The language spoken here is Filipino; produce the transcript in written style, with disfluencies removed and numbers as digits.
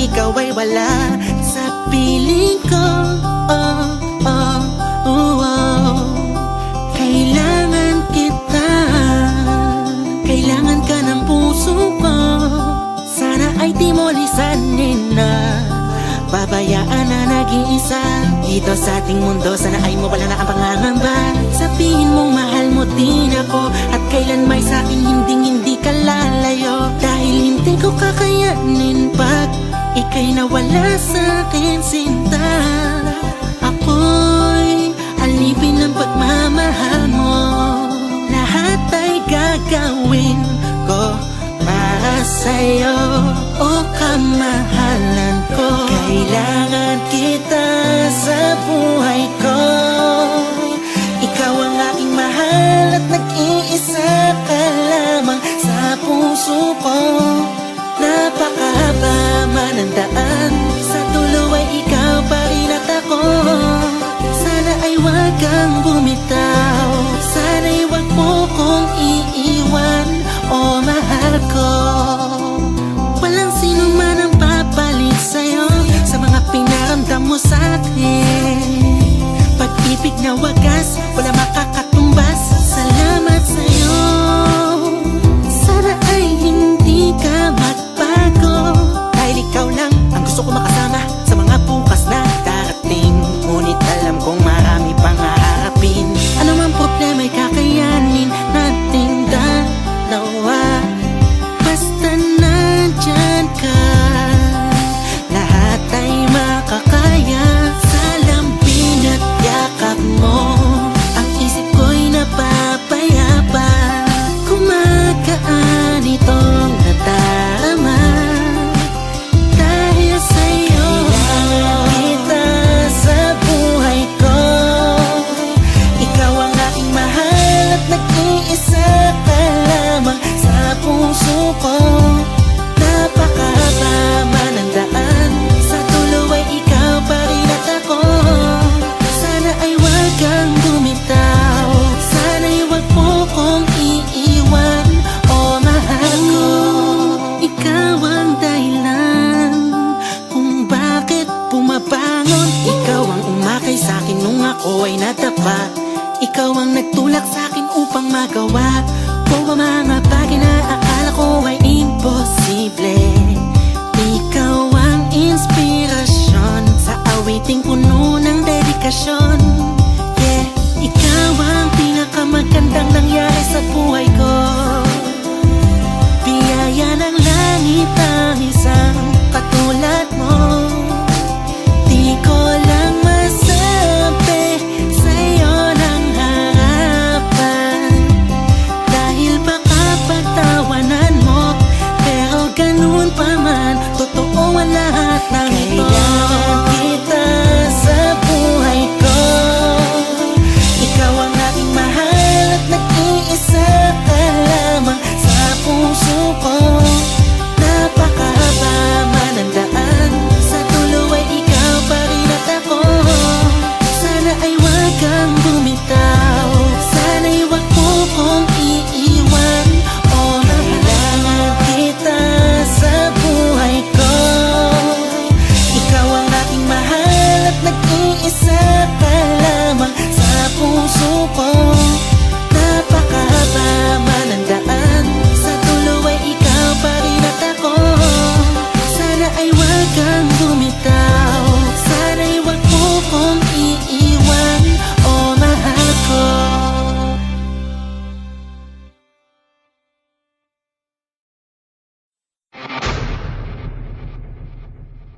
ikaw ay wala sa piling ko. Oh, oh, oh, oh. Kailangan kita, kailangan ka ng puso ko. Sana ay di mo lisanin na babayaan na nag-iisa dito sa ating mundo. Sana ay mawala na ang pangangamba. Sabihin mong mahal mo din ako at kailan may sa'kin hindi ka lalayo. Dahil hindi ko kakayanin pag ika'y nawala sa'kin, sinta. Ako'y alipin ng pagmamahal mo. Lahat ay gagawin ko para sa'yo, o kamahalan ko. Kailangan kita sa buhay ko. Ikaw ang aking mahal at nag-iisa ka lamang sa puso ko. Napakahaba man ang daan, sa dulo ay ikaw pa rin at ako. Sana ay wag kang bumitaw, sana'y wag mo kong iiwan, o mahal ko. Walang sino man ang papalit sa'yo sa mga pinaramdam mo sa'kin. Pag-ibig na wagas, wala makakatumbas. Salamat sa'yo. Sana ay hindi ka magbago, dahil ikaw lang ang gusto ko makasama sa mga bukas na darating. Ngunit alam kong marami pang haharapin. Ano mang problema'y kakayanin nating dalawa. Basta nandyan ka, lahat ay makakaya. Sa lambing at yakap mo, ang isip ko'y napapayapa. Kumagaan itong nadarama dahil sa'yo. Kailangan kita sa buhay ko. Ikaw ang aking mahal at nag-iisa ka lamang sa puso ko. Napakahaba man ang daan, sa dulo ay ikaw pa rin at ako. Sana ay wag kang bumitaw, sana'y wag mo kong iiwan, o mahal ko. Ikaw ang dahilan kung bakit bumabangon. Ikaw ang umakay sa'kin nung ako ay nadapa. Ikaw ang nagtulak sa'kin upang magawa ko ang mga bagay na akala ko ay imposible. Ikaw ang inspirasyon sa awiting puno ng dedikasyon. Yeah, ikaw ang pinakamagandang nangyari sa buhay ko. Biyaya ng langit ang isang katulad mo. Di ko lang masabi sa'yo ng harapan, dahil baka pagtawanan mo, pero ganun pa man, totoo ang lahat ng ito. Kailangan kita sa buhay ko. Ikaw ang aking mahal at nag-iisa ka lamang sa puso ko. Napakahaba man ang daan, sa dulo ay ikaw pa rin at ako. Sana ay wag kang bumitaw, sana'y wag mo kong iiwan, o kailangan kita sa buhay ko. Ikaw ang aking mahal at nag-iisa ka lamang sa puso ko. Napakahaba